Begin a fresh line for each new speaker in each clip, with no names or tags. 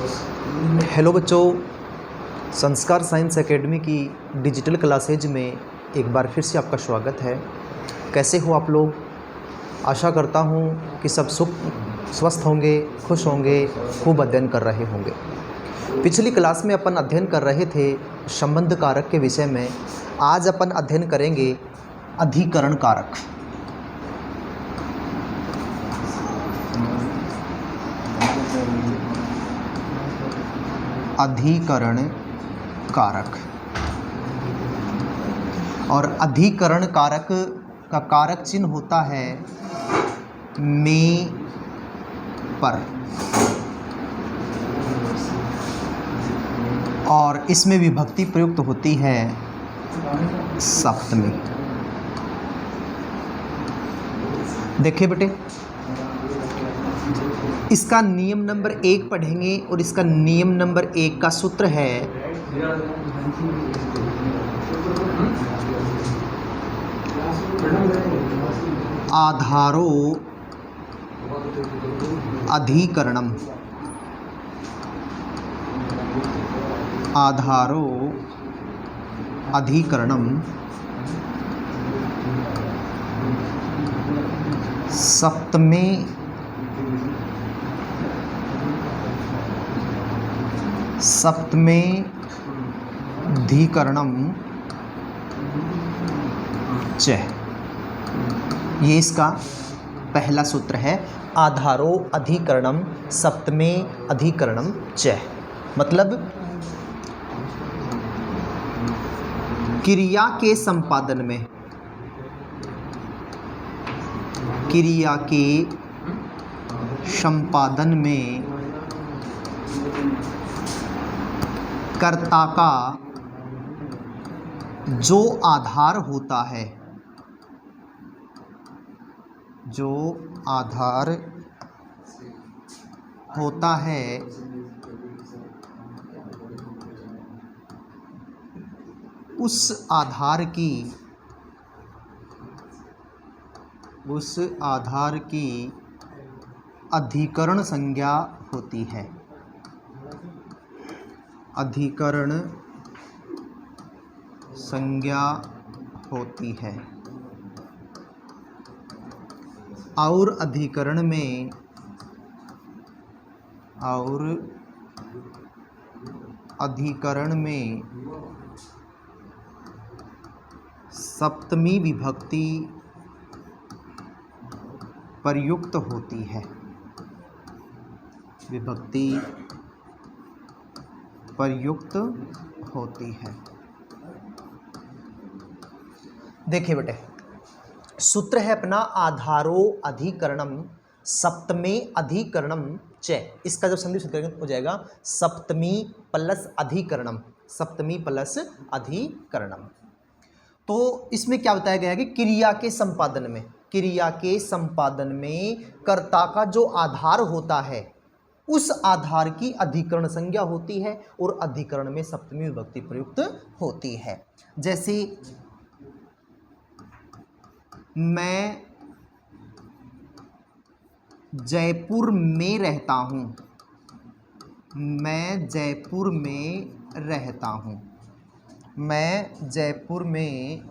Hello बच्चों, संस्कार science academy की डिजिटल क्लासेज में एक बार फिर से आपका स्वागत है। कैसे हो आप लोग? आशा करता हूँ कि सब स्वस्थ होंगे, खुश होंगे, खूब अध्ययन कर रहे होंगे। पिछली क्लास में अपन अध्ययन कर रहे थे संबंध कारक के विषय में। आज अपन अध्ययन करेंगे अधिकरण कारक। अधिकरण कारक। और अधिकरण कारक का कारक चिन्ह होता है में पर, और इसमें विभक्ति प्रयुक्त होती है सप्तमी। देखिए बेटे, इसका नियम नंबर 1 पढ़ेंगे और इसका नियम नंबर 1 का सूत्र है आधारो अधिकरणम। आधारो अधिकरणम सप्तमे अधिकरणम च। ये इसका पहला सूत्र है, आधारो अधिकरणम सप्तमे अधिकरणम च। मतलब क्रिया के संपादन में, क्रिया के संपादन में कर्ता का जो आधार होता है, जो आधार होता है उस आधार की अधिकरण संज्ञा होती है। अधिकरण संज्ञा होती है। और अधिकरण में सप्तमी विभक्ति प्रयुक्त होती है। विभक्ति प्रयुक्त होती है। देखिए बेटे, सूत्र है अपना आधारो अधिकरणम सप्तमे अधिकरणम च। इसका जब संधि सूत्र हो जाएगा सप्तमी प्लस अधिकरणम, सप्तमी प्लस अधिकरणम। तो इसमें क्या बताया गया है कि क्रिया के संपादन में कर्ता का जो आधार होता है उस आधार की अधिकरण संज्ञा होती है, और अधिकरण में सप्तमी विभक्ति प्रयुक्त होती है। जैसे मैं जयपुर में रहता हूँ। मैं जयपुर में रहता हूँ। मैं जयपुर में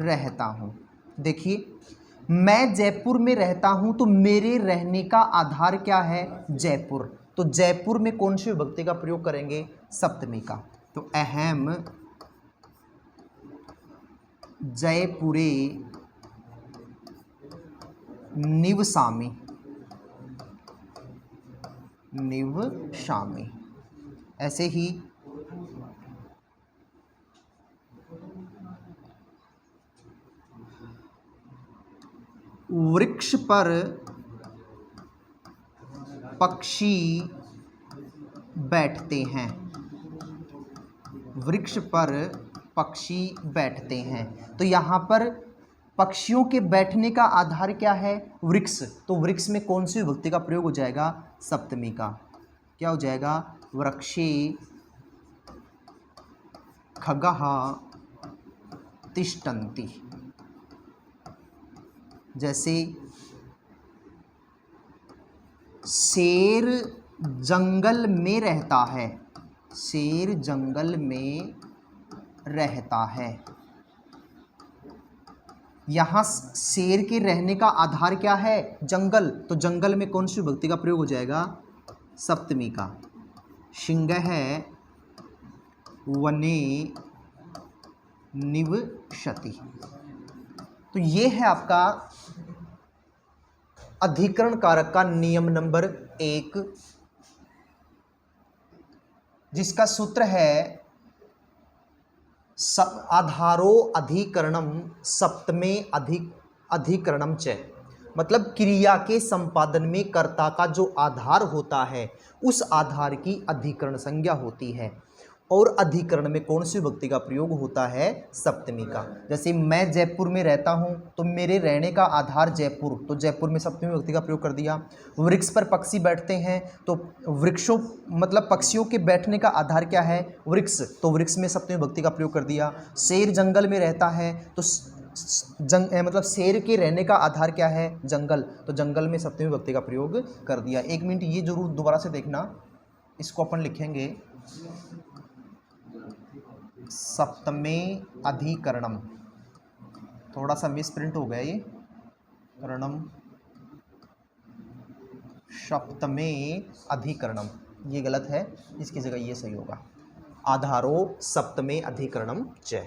रहता हूँ। देखिए, मैं जयपुर में रहता हूँ तो मेरे रहने का आधार क्या है? जयपुर। तो जयपुर में कौन सी विभक्ति का प्रयोग करेंगे? सप्तमी का। तो अहम जयपुरे निवसामि। निवसामि। ऐसे ही वृक्ष पर पक्षी बैठते हैं। वृक्ष पर पक्षी बैठते हैं। तो यहाँ पर पक्षियों के बैठने का आधार क्या है? वृक्ष। तो वृक्ष में कौन सी विभक्ति का प्रयोग हो जाएगा? सप्तमी का। क्या हो जाएगा? वृक्षे खगः तिष्ठन्ति। जैसे शेर जंगल में रहता है, शेर जंगल में रहता है। यहाँ शेर के रहने का आधार क्या है? जंगल। तो जंगल में कौन सी विभक्ति का प्रयोग हो जाएगा? सप्तमी का। सिंहः वने निवसति। तो ये है आपका अधिकरण कारक का नियम नंबर 1, जिसका सूत्र है आधारो अधिकरणम सप्तमे अधिकरणम च। मतलब क्रिया के संपादन में कर्ता का जो आधार होता है उस आधार की अधिकरण संज्ञा होती है। और अधिकरण में कौन सी विभक्ति का प्रयोग होता है? सप्तमी का। जैसे मैं जयपुर में रहता हूँ तो मेरे रहने का आधार जयपुर, तो जयपुर में सप्तमी विभक्ति का प्रयोग कर दिया। वृक्ष पर पक्षी बैठते हैं तो वृक्षों मतलब पक्षियों के बैठने का आधार क्या है? वृक्ष, तो वृक्ष में सप्तमी विभक्ति का प्रयोग कर दिया। शेर जंगल में रहता है तो मतलब शेर के रहने का आधार क्या है? जंगल, तो जंगल में सप्तमी विभक्ति का प्रयोग कर दिया। 1 मिनट ये जरूर दोबारा से देखना, इसको अपन लिखेंगे सप्तमे अधिकरणम। थोड़ा सा मिस प्रिंट हो गया ये, करणम सप्तमे अधिकरणम, ये गलत है, इसकी जगह ये सही होगा। आधारो सप्तमे अधिकरणम च।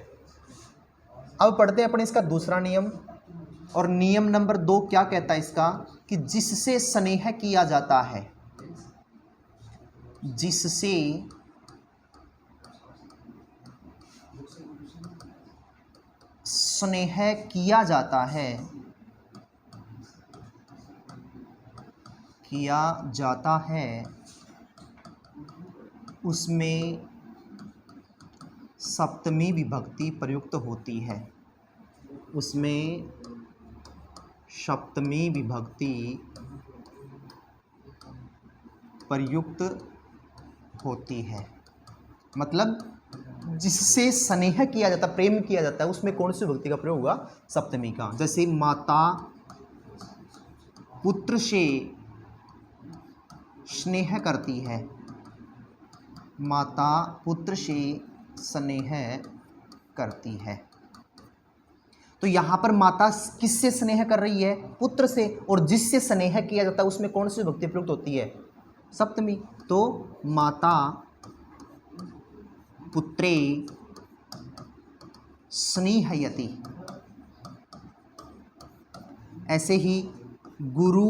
अब पढ़ते हैं अपन इसका दूसरा नियम। और नियम नंबर 2 क्या कहता है इसका? कि जिससे स्नेह किया जाता है, जिससे स्नेह किया जाता है, किया जाता है, उसमें सप्तमी विभक्ति प्रयुक्त होती है, उसमें सप्तमी विभक्ति प्रयुक्त होती है। मतलब जिससे स्नेह किया जाता, प्रेम किया जाता है, उसमें कौन सी विभक्ति का प्रयोग होगा? सप्तमी का। जैसे माता पुत्र से स्नेह करती है, माता पुत्र से स्नेह करती है। तो यहाँ पर माता किससे स्नेह कर रही है? पुत्र से। और जिससे स्नेह किया जाता है उसमें कौन सी विभक्ति प्रयुक्त होती है? सप्तमी। तो माता पुत्रे स्नेहयति। ऐसे ही गुरु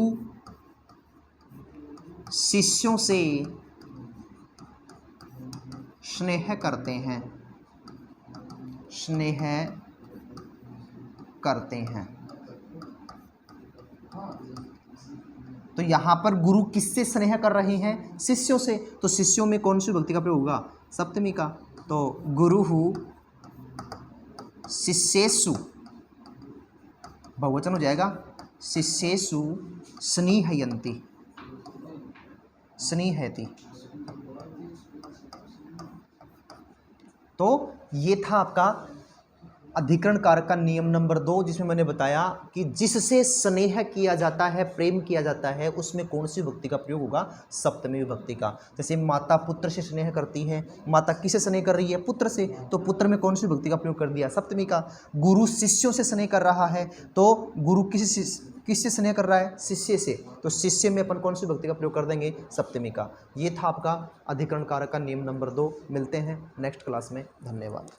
शिष्यों से स्नेह करते हैं, स्नेह करते हैं। तो यहाँ पर गुरु किससे स्नेह कर रहे हैं? शिष्यों से। तो शिष्यों में कौन सी विभक्ति का प्रयोग होगा? सप्तमी का। तो गुरुहु शिष्येषु, बहुवचन हो जाएगा, शिष्येषु स्नेहयन्ति, स्नेहयति। तो ये था आपका अधिकरण कारक का नियम नंबर 2, जिसमें मैंने बताया कि जिससे स्नेह किया जाता है, प्रेम किया जाता है, उसमें कौन सी विभक्ति का प्रयोग होगा? सप्तमी विभक्ति का। जैसे माता पुत्र से स्नेह करती है, माता किससे स्नेह कर रही है? पुत्र से। तो पुत्र में कौन सी विभक्ति का प्रयोग कर दिया? सप्तमी का। गुरु शिष्यों से स्नेह कर रहा है, तो गुरु किससे स्नेह कर रहा है? शिष्य से। तो शिष्य में अपन कौन सी विभक्ति का प्रयोग कर देंगे? सप्तमी का। ये था आपका अधिकरण कारक का नियम नंबर 2। मिलते हैं नेक्स्ट क्लास में। धन्यवाद।